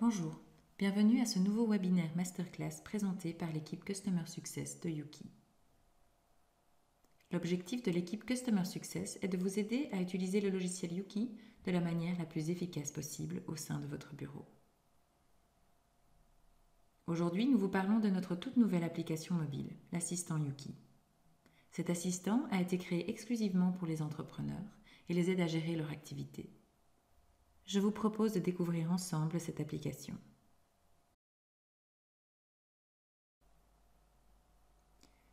Bonjour, bienvenue à ce nouveau webinaire masterclass présenté par l'équipe Customer Success de Yuki. L'objectif de l'équipe Customer Success est de vous aider à utiliser le logiciel Yuki de la manière la plus efficace possible au sein de votre bureau. Aujourd'hui, nous vous parlons de notre toute nouvelle application mobile, l'assistant Yuki. Cet assistant a été créé exclusivement pour les entrepreneurs et les aide à gérer leur activité. Je vous propose de découvrir ensemble cette application.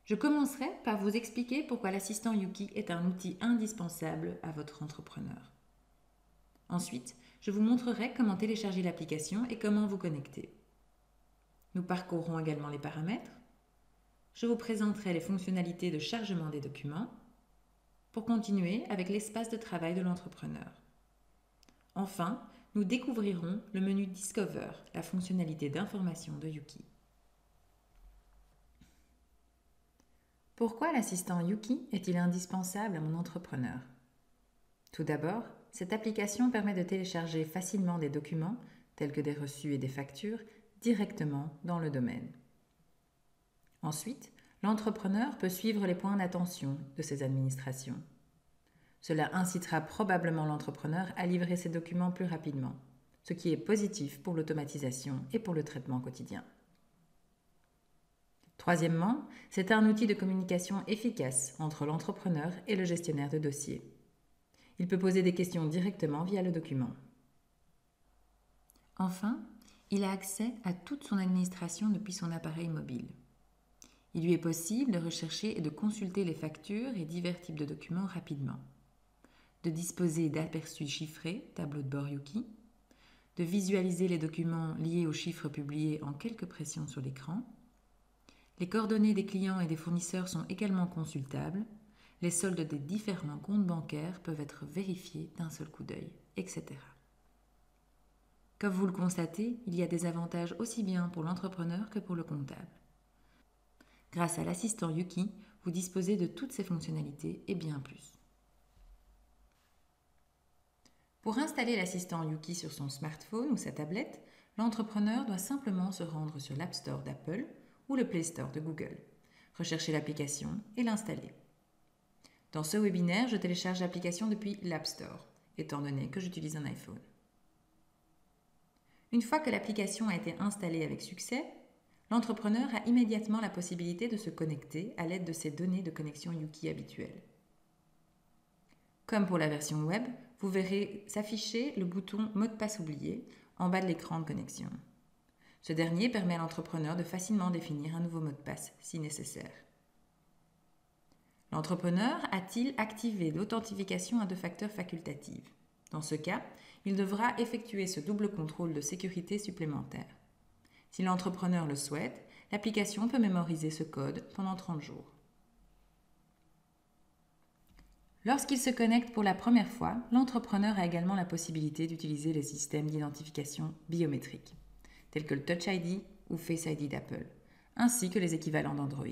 Je commencerai par vous expliquer pourquoi l'assistant Yuki est un outil indispensable à votre entrepreneur. Ensuite, je vous montrerai comment télécharger l'application et comment vous connecter. Nous parcourrons également les paramètres. Je vous présenterai les fonctionnalités de chargement des documents pour continuer avec l'espace de travail de l'entrepreneur. Enfin, nous découvrirons le menu Discover, la fonctionnalité d'information de Yuki. Pourquoi l'assistant Yuki est-il indispensable à mon entrepreneur? Tout d'abord, cette application permet de télécharger facilement des documents, tels que des reçus et des factures, directement dans le domaine. Ensuite, l'entrepreneur peut suivre les points d'attention de ses administrations. Cela incitera probablement l'entrepreneur à livrer ses documents plus rapidement, ce qui est positif pour l'automatisation et pour le traitement quotidien. Troisièmement, c'est un outil de communication efficace entre l'entrepreneur et le gestionnaire de dossier. Il peut poser des questions directement via le document. Enfin, il a accès à toute son administration depuis son appareil mobile. Il lui est possible de rechercher et de consulter les factures et divers types de documents rapidement, de disposer d'aperçus chiffrés, tableau de bord Yuki, de visualiser les documents liés aux chiffres publiés en quelques pressions sur l'écran. Les coordonnées des clients et des fournisseurs sont également consultables, les soldes des différents comptes bancaires peuvent être vérifiés d'un seul coup d'œil, etc. Comme vous le constatez, il y a des avantages aussi bien pour l'entrepreneur que pour le comptable. Grâce à l'assistant Yuki, vous disposez de toutes ces fonctionnalités et bien plus. Pour installer l'assistant Yuki sur son smartphone ou sa tablette, l'entrepreneur doit simplement se rendre sur l'App Store d'Apple ou le Play Store de Google, rechercher l'application et l'installer. Dans ce webinaire, je télécharge l'application depuis l'App Store, étant donné que j'utilise un iPhone. Une fois que l'application a été installée avec succès, l'entrepreneur a immédiatement la possibilité de se connecter à l'aide de ses données de connexion Yuki habituelles. Comme pour la version web, vous verrez s'afficher le bouton « Mot de passe oublié » en bas de l'écran de connexion. Ce dernier permet à l'entrepreneur de facilement définir un nouveau mot de passe si nécessaire. L'entrepreneur a-t-il activé l'authentification à 2 facteurs facultative? Dans ce cas, il devra effectuer ce double contrôle de sécurité supplémentaire. Si l'entrepreneur le souhaite, l'application peut mémoriser ce code pendant 30 jours. Lorsqu'il se connecte pour la première fois, l'entrepreneur a également la possibilité d'utiliser les systèmes d'identification biométrique, tels que le Touch ID ou Face ID d'Apple, ainsi que les équivalents d'Android.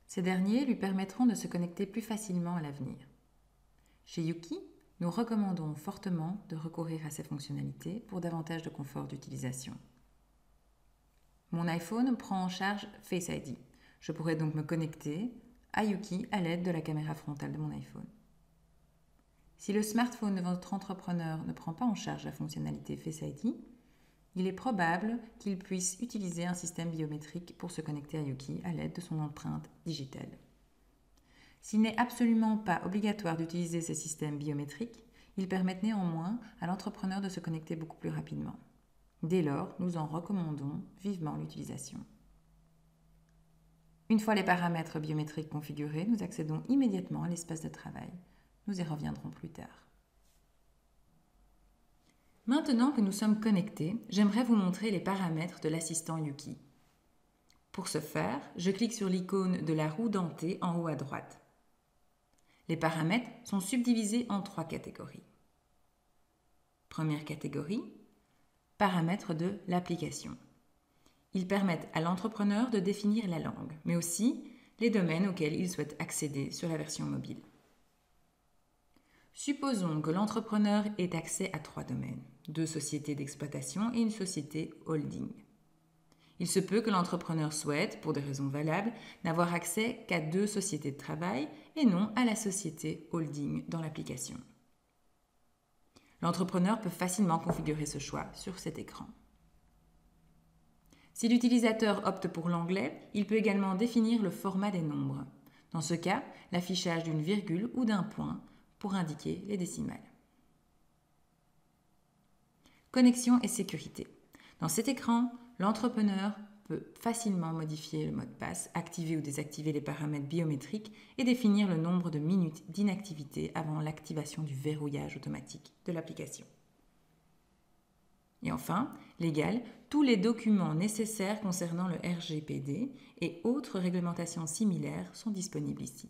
Ces derniers lui permettront de se connecter plus facilement à l'avenir. Chez Yuki, nous recommandons fortement de recourir à ces fonctionnalités pour davantage de confort d'utilisation. Mon iPhone prend en charge Face ID. Je pourrais donc me connecter à Yuki à l'aide de la caméra frontale de mon iPhone. Si le smartphone de votre entrepreneur ne prend pas en charge la fonctionnalité Face ID, il est probable qu'il puisse utiliser un système biométrique pour se connecter à Yuki à l'aide de son empreinte digitale. S'il n'est absolument pas obligatoire d'utiliser ces systèmes biométriques, ils permettent néanmoins à l'entrepreneur de se connecter beaucoup plus rapidement. Dès lors, nous en recommandons vivement l'utilisation. Une fois les paramètres biométriques configurés, nous accédons immédiatement à l'espace de travail. Nous y reviendrons plus tard. Maintenant que nous sommes connectés, j'aimerais vous montrer les paramètres de l'assistant Yuki. Pour ce faire, je clique sur l'icône de la roue dentée en haut à droite. Les paramètres sont subdivisés en 3 catégories. Première catégorie, paramètres de l'application. Ils permettent à l'entrepreneur de définir la langue, mais aussi les domaines auxquels il souhaite accéder sur la version mobile. Supposons que l'entrepreneur ait accès à 3 domaines, 2 sociétés d'exploitation et une société holding. Il se peut que l'entrepreneur souhaite, pour des raisons valables, n'avoir accès qu'à 2 sociétés de travail et non à la société holding dans l'application. L'entrepreneur peut facilement configurer ce choix sur cet écran. Si l'utilisateur opte pour l'anglais, il peut également définir le format des nombres. Dans ce cas, l'affichage d'une virgule ou d'un point pour indiquer les décimales. Connexion et sécurité. Dans cet écran, l'entrepreneur peut facilement modifier le mot de passe, activer ou désactiver les paramètres biométriques et définir le nombre de minutes d'inactivité avant l'activation du verrouillage automatique de l'application. Et enfin, légal, tous les documents nécessaires concernant le RGPD et autres réglementations similaires sont disponibles ici.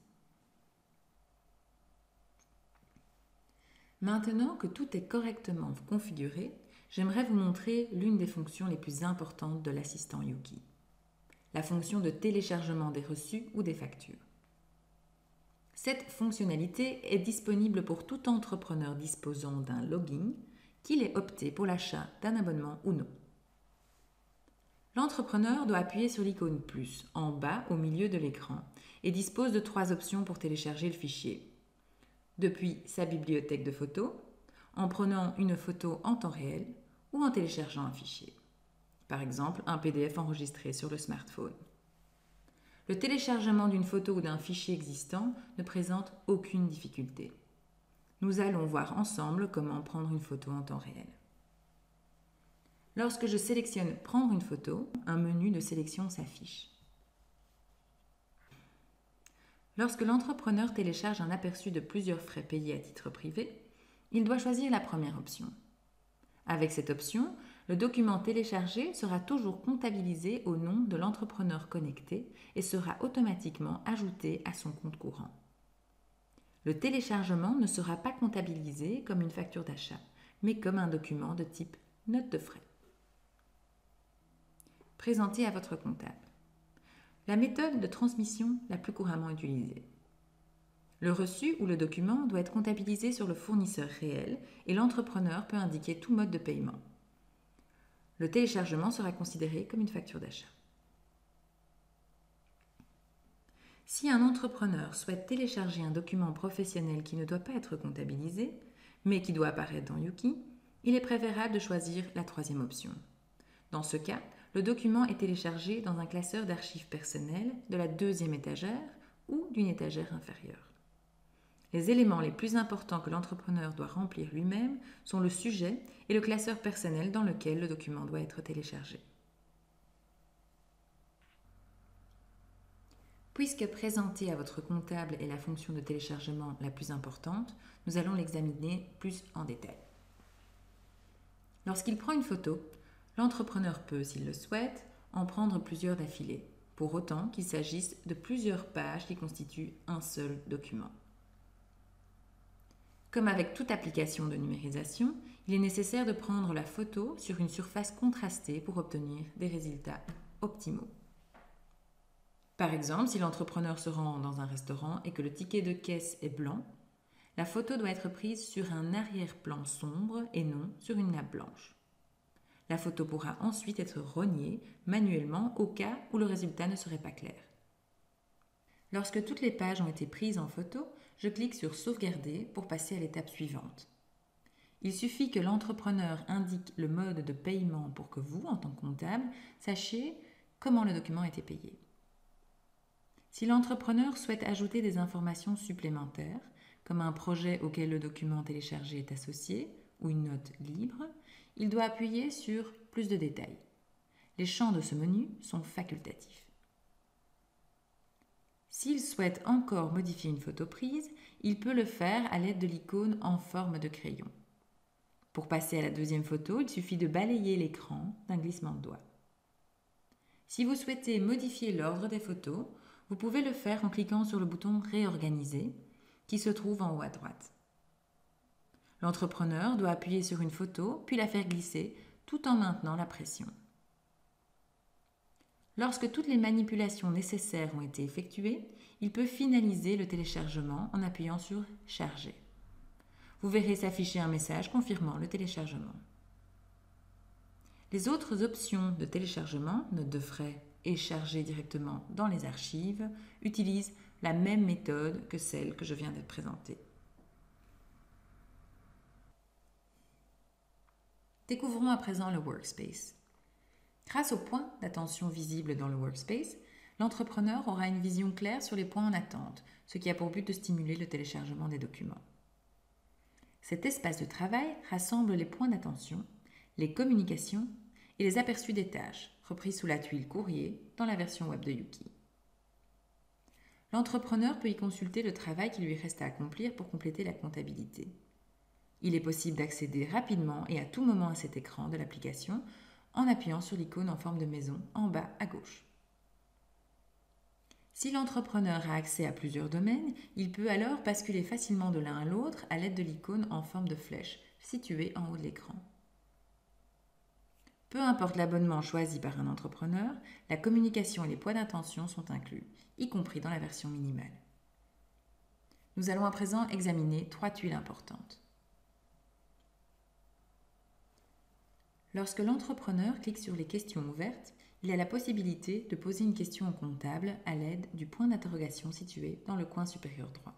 Maintenant que tout est correctement configuré, j'aimerais vous montrer l'une des fonctions les plus importantes de l'assistant Yuki, la fonction de téléchargement des reçus ou des factures. Cette fonctionnalité est disponible pour tout entrepreneur disposant d'un login, qu'il ait opté pour l'achat d'un abonnement ou non. L'entrepreneur doit appuyer sur l'icône plus en bas au milieu de l'écran et dispose de 3 options pour télécharger le fichier. Depuis sa bibliothèque de photos, en prenant une photo en temps réel ou en téléchargeant un fichier. Par exemple, un PDF enregistré sur le smartphone. Le téléchargement d'une photo ou d'un fichier existant ne présente aucune difficulté. Nous allons voir ensemble comment prendre une photo en temps réel. Lorsque je sélectionne « Prendre une photo », un menu de sélection s'affiche. Lorsque l'entrepreneur télécharge un aperçu de plusieurs frais payés à titre privé, il doit choisir la première option. Avec cette option, le document téléchargé sera toujours comptabilisé au nom de l'entrepreneur connecté et sera automatiquement ajouté à son compte courant. Le téléchargement ne sera pas comptabilisé comme une facture d'achat, mais comme un document de type note de frais. Présenté à votre comptable. La méthode de transmission la plus couramment utilisée. Le reçu ou le document doit être comptabilisé sur le fournisseur réel et l'entrepreneur peut indiquer tout mode de paiement. Le téléchargement sera considéré comme une facture d'achat. Si un entrepreneur souhaite télécharger un document professionnel qui ne doit pas être comptabilisé, mais qui doit apparaître dans Yuki, il est préférable de choisir la 3e option. Dans ce cas, le document est téléchargé dans un classeur d'archives personnelles de la 2e étagère ou d'une étagère inférieure. Les éléments les plus importants que l'entrepreneur doit remplir lui-même sont le sujet et le classeur personnel dans lequel le document doit être téléchargé. Puisque présenter à votre comptable est la fonction de téléchargement la plus importante, nous allons l'examiner plus en détail. Lorsqu'il prend une photo, l'entrepreneur peut, s'il le souhaite, en prendre plusieurs d'affilée, pour autant qu'il s'agisse de plusieurs pages qui constituent un seul document. Comme avec toute application de numérisation, il est nécessaire de prendre la photo sur une surface contrastée pour obtenir des résultats optimaux. Par exemple, si l'entrepreneur se rend dans un restaurant et que le ticket de caisse est blanc, la photo doit être prise sur un arrière-plan sombre et non sur une nappe blanche. La photo pourra ensuite être rognée manuellement au cas où le résultat ne serait pas clair. Lorsque toutes les pages ont été prises en photo, je clique sur « Sauvegarder » pour passer à l'étape suivante. Il suffit que l'entrepreneur indique le mode de paiement pour que vous, en tant que comptable, sachiez comment le document a été payé. Si l'entrepreneur souhaite ajouter des informations supplémentaires, comme un projet auquel le document téléchargé est associé ou une note libre, il doit appuyer sur « Plus de détails ». Les champs de ce menu sont facultatifs. S'il souhaite encore modifier une photo prise, il peut le faire à l'aide de l'icône en forme de crayon. Pour passer à la 2e photo, il suffit de balayer l'écran d'un glissement de doigt. Si vous souhaitez modifier l'ordre des photos, vous pouvez le faire en cliquant sur le bouton « Réorganiser » qui se trouve en haut à droite. L'entrepreneur doit appuyer sur une photo puis la faire glisser tout en maintenant la pression. Lorsque toutes les manipulations nécessaires ont été effectuées, il peut finaliser le téléchargement en appuyant sur « Charger ». vous verrez s'afficher un message confirmant le téléchargement. Les autres options de téléchargement, notes de frais et charger directement dans les archives, utilisent la même méthode que celle que je viens de présenter. Découvrons à présent le Workspace. Grâce aux points d'attention visibles dans le Workspace, l'entrepreneur aura une vision claire sur les points en attente, ce qui a pour but de stimuler le téléchargement des documents. Cet espace de travail rassemble les points d'attention, les communications et les aperçus des tâches, repris sous la tuile courrier dans la version web de Yuki. L'entrepreneur peut y consulter le travail qui lui reste à accomplir pour compléter la comptabilité. Il est possible d'accéder rapidement et à tout moment à cet écran de l'application en appuyant sur l'icône en forme de maison en bas à gauche. Si l'entrepreneur a accès à plusieurs domaines, il peut alors basculer facilement de l'un à l'autre à l'aide de l'icône en forme de flèche située en haut de l'écran. Peu importe l'abonnement choisi par un entrepreneur, la communication et les points d'attention sont inclus, y compris dans la version minimale. Nous allons à présent examiner 3 tuiles importantes. Lorsque l'entrepreneur clique sur les questions ouvertes, il a la possibilité de poser une question au comptable à l'aide du point d'interrogation situé dans le coin supérieur droit.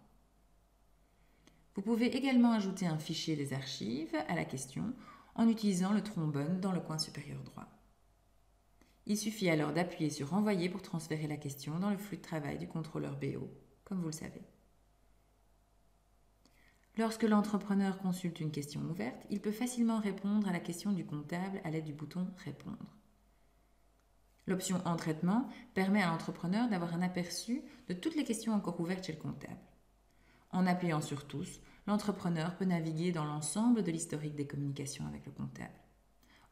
Vous pouvez également ajouter un fichier des archives à la question en utilisant le trombone dans le coin supérieur droit. Il suffit alors d'appuyer sur « Envoyer » pour transférer la question dans le flux de travail du contrôleur BO, comme vous le savez. Lorsque l'entrepreneur consulte une question ouverte, il peut facilement répondre à la question du comptable à l'aide du bouton « Répondre ». L'option « En traitement » permet à l'entrepreneur d'avoir un aperçu de toutes les questions encore ouvertes chez le comptable. En appuyant sur « Tous », l'entrepreneur peut naviguer dans l'ensemble de l'historique des communications avec le comptable.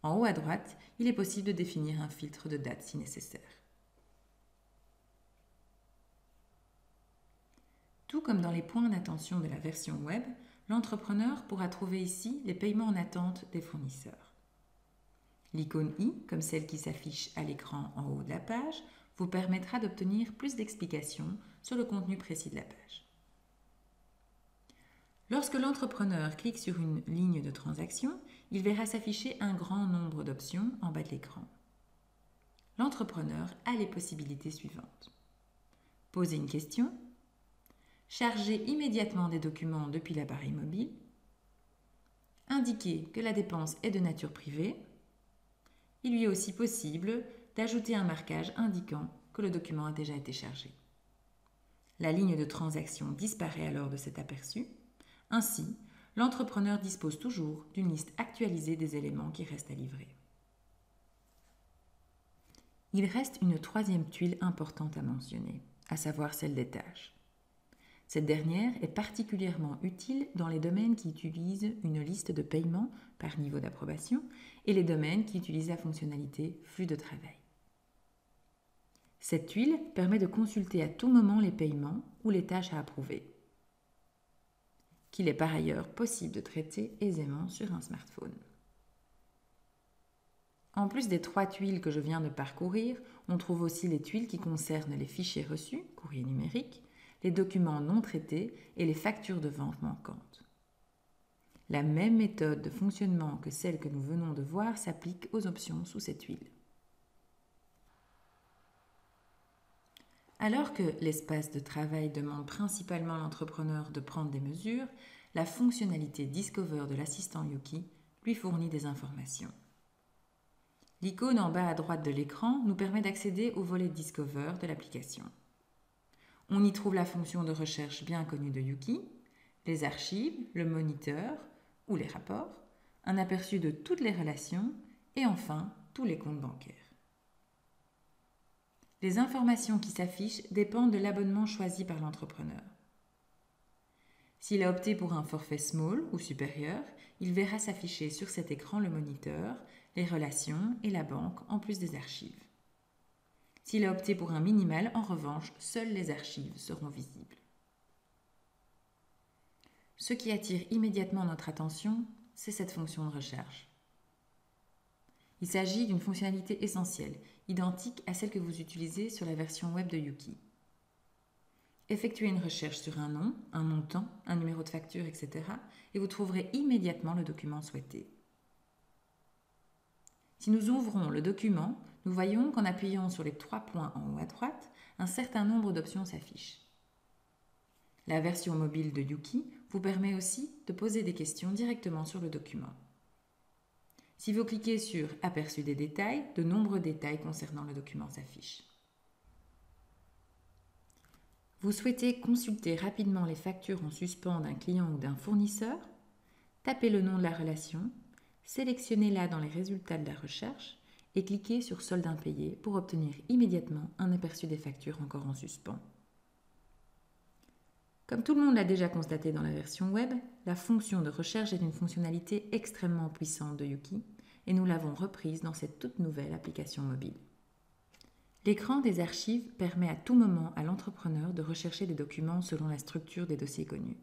En haut à droite, il est possible de définir un filtre de date si nécessaire. Tout comme dans les points d'attention de la version web, l'entrepreneur pourra trouver ici les paiements en attente des fournisseurs. L'icône i, comme celle qui s'affiche à l'écran en haut de la page, vous permettra d'obtenir plus d'explications sur le contenu précis de la page. Lorsque l'entrepreneur clique sur une ligne de transaction, il verra s'afficher un grand nombre d'options en bas de l'écran. L'entrepreneur a les possibilités suivantes. Poser une question, charger immédiatement des documents depuis l'appareil mobile, indiquer que la dépense est de nature privée. Il lui est aussi possible d'ajouter un marquage indiquant que le document a déjà été chargé. La ligne de transaction disparaît alors de cet aperçu. Ainsi, l'entrepreneur dispose toujours d'une liste actualisée des éléments qui restent à livrer. Il reste une 3e tuile importante à mentionner, à savoir celle des tâches. Cette dernière est particulièrement utile dans les domaines qui utilisent une liste de paiements par niveau d'approbation et les domaines qui utilisent la fonctionnalité flux de travail. Cette tuile permet de consulter à tout moment les paiements ou les tâches à approuver, qu'il est par ailleurs possible de traiter aisément sur un smartphone. En plus des 3 tuiles que je viens de parcourir, on trouve aussi les tuiles qui concernent les fichiers reçus, courrier numérique, les documents non traités et les factures de vente manquantes. La même méthode de fonctionnement que celle que nous venons de voir s'applique aux options sous cette tuile. Alors que l'espace de travail demande principalement à l'entrepreneur de prendre des mesures, la fonctionnalité Discover de l'assistant Yuki lui fournit des informations. L'icône en bas à droite de l'écran nous permet d'accéder au volet Discover de l'application. On y trouve la fonction de recherche bien connue de Yuki, les archives, le moniteur ou les rapports, un aperçu de toutes les relations et enfin tous les comptes bancaires. Les informations qui s'affichent dépendent de l'abonnement choisi par l'entrepreneur. S'il a opté pour un forfait small ou supérieur, il verra s'afficher sur cet écran le moniteur, les relations et la banque en plus des archives. S'il a opté pour un minimal, en revanche, seules les archives seront visibles. Ce qui attire immédiatement notre attention, c'est cette fonction de recherche. Il s'agit d'une fonctionnalité essentielle, identique à celle que vous utilisez sur la version web de Yuki. Effectuez une recherche sur un nom, un montant, un numéro de facture, etc. et vous trouverez immédiatement le document souhaité. Si nous ouvrons le document, nous voyons qu'en appuyant sur les 3 points en haut à droite, un certain nombre d'options s'affichent. La version mobile de Yuki vous permet aussi de poser des questions directement sur le document. Si vous cliquez sur « Aperçu des détails », de nombreux détails concernant le document s'affichent. Vous souhaitez consulter rapidement les factures en suspens d'un client ou d'un fournisseur? Tapez le nom de la relation, sélectionnez-la dans les résultats de la recherche et cliquez sur « Solde impayé » pour obtenir immédiatement un aperçu des factures encore en suspens. Comme tout le monde l'a déjà constaté dans la version web, la fonction de recherche est une fonctionnalité extrêmement puissante de Yuki et nous l'avons reprise dans cette toute nouvelle application mobile. L'écran des archives permet à tout moment à l'entrepreneur de rechercher des documents selon la structure des dossiers connus.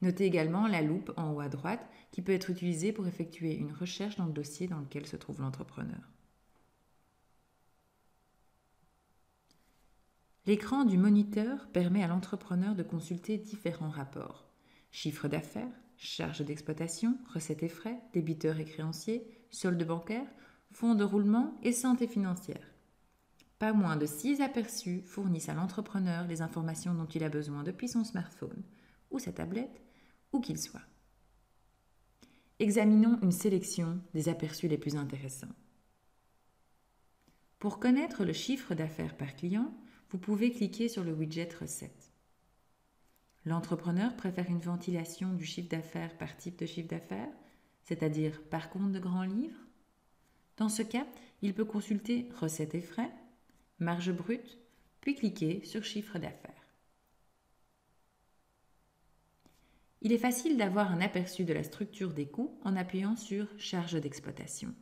Notez également la loupe en haut à droite qui peut être utilisée pour effectuer une recherche dans le dossier dans lequel se trouve l'entrepreneur. L'écran du moniteur permet à l'entrepreneur de consulter différents rapports: chiffre d'affaires, charges d'exploitation, recettes et frais, débiteurs et créanciers, solde bancaire, fonds de roulement et santé financière. Pas moins de 6 aperçus fournissent à l'entrepreneur les informations dont il a besoin depuis son smartphone ou sa tablette, où qu'il soit. Examinons une sélection des aperçus les plus intéressants. Pour connaître le chiffre d'affaires par client, vous pouvez cliquer sur le widget Recettes. L'entrepreneur préfère une ventilation du chiffre d'affaires par type de chiffre d'affaires, c'est-à-dire par compte de grand livre. Dans ce cas, il peut consulter Recettes et frais, marge brute, puis cliquer sur Chiffre d'affaires. Il est facile d'avoir un aperçu de la structure des coûts en appuyant sur Charges d'exploitation.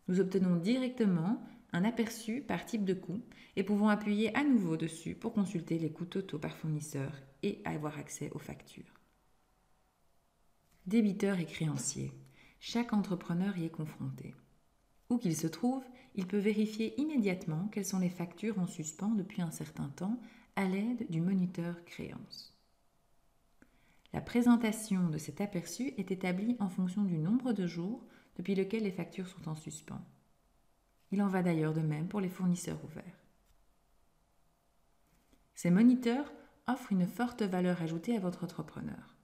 Nous obtenons directement un aperçu par type de coût et pouvons appuyer à nouveau dessus pour consulter les coûts totaux par fournisseur et avoir accès aux factures. Débiteurs et créanciers. Chaque entrepreneur y est confronté. Où qu'il se trouve, il peut vérifier immédiatement quelles sont les factures en suspens depuis un certain temps à l'aide du moniteur créance. La présentation de cet aperçu est établie en fonction du nombre de jours depuis lequel les factures sont en suspens. Il en va d'ailleurs de même pour les fournisseurs ouverts. Ces moniteurs offrent une forte valeur ajoutée à votre entrepreneur.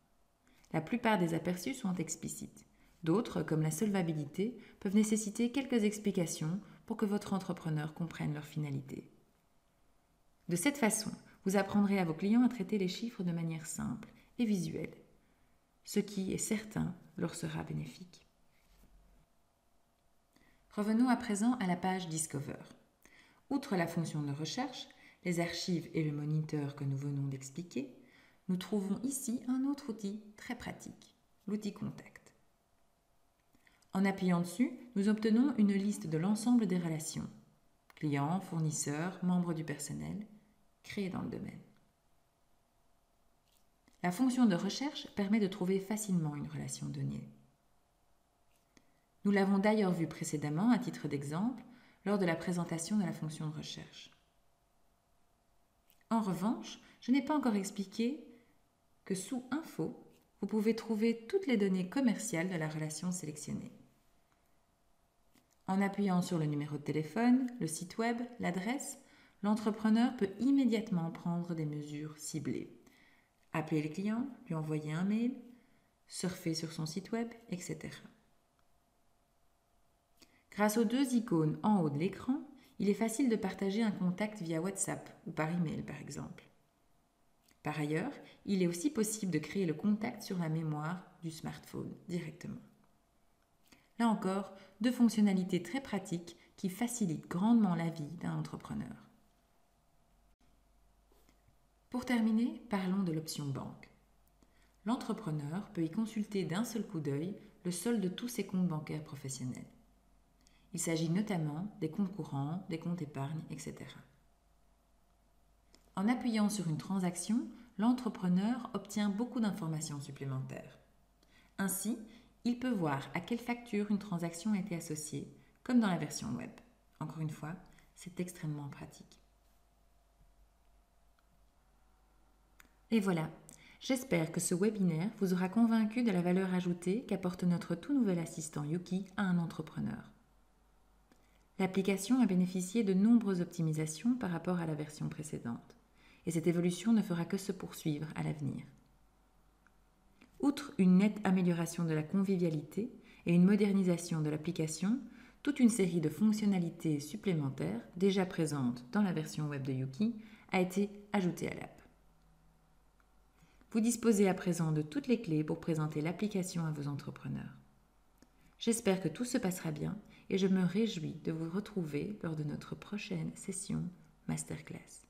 La plupart des aperçus sont explicites. D'autres, comme la solvabilité, peuvent nécessiter quelques explications pour que votre entrepreneur comprenne leur finalité. De cette façon, vous apprendrez à vos clients à traiter les chiffres de manière simple et visuelle, ce qui est certain leur sera bénéfique. Revenons à présent à la page Discover. Outre la fonction de recherche, les archives et le moniteur que nous venons d'expliquer, nous trouvons ici un autre outil très pratique, l'outil Contact. En appuyant dessus, nous obtenons une liste de l'ensemble des relations, clients, fournisseurs, membres du personnel, créées dans le domaine. La fonction de recherche permet de trouver facilement une relation donnée. Nous l'avons d'ailleurs vu précédemment à titre d'exemple lors de la présentation de la fonction de recherche. En revanche, je n'ai pas encore expliqué que sous Info, vous pouvez trouver toutes les données commerciales de la relation sélectionnée. En appuyant sur le numéro de téléphone, le site web, l'adresse, l'entrepreneur peut immédiatement prendre des mesures ciblées. Appeler le client, lui envoyer un mail, surfer sur son site web, etc. Grâce aux 2 icônes en haut de l'écran, il est facile de partager un contact via WhatsApp ou par email par exemple. Par ailleurs, il est aussi possible de créer le contact sur la mémoire du smartphone directement. Là encore, 2 fonctionnalités très pratiques qui facilitent grandement la vie d'un entrepreneur. Pour terminer, parlons de l'option banque. L'entrepreneur peut y consulter d'un seul coup d'œil le solde de tous ses comptes bancaires professionnels. Il s'agit notamment des comptes courants, des comptes épargne, etc. En appuyant sur une transaction, l'entrepreneur obtient beaucoup d'informations supplémentaires. Ainsi, il peut voir à quelle facture une transaction a été associée, comme dans la version web. Encore une fois, c'est extrêmement pratique. Et voilà, j'espère que ce webinaire vous aura convaincu de la valeur ajoutée qu'apporte notre tout nouvel assistant Yuki à un entrepreneur. L'application a bénéficié de nombreuses optimisations par rapport à la version précédente, et cette évolution ne fera que se poursuivre à l'avenir. Outre une nette amélioration de la convivialité et une modernisation de l'application, toute une série de fonctionnalités supplémentaires, déjà présentes dans la version web de Yuki, a été ajoutée à l'app. Vous disposez à présent de toutes les clés pour présenter l'application à vos entrepreneurs. J'espère que tout se passera bien et je me réjouis de vous retrouver lors de notre prochaine session Masterclass.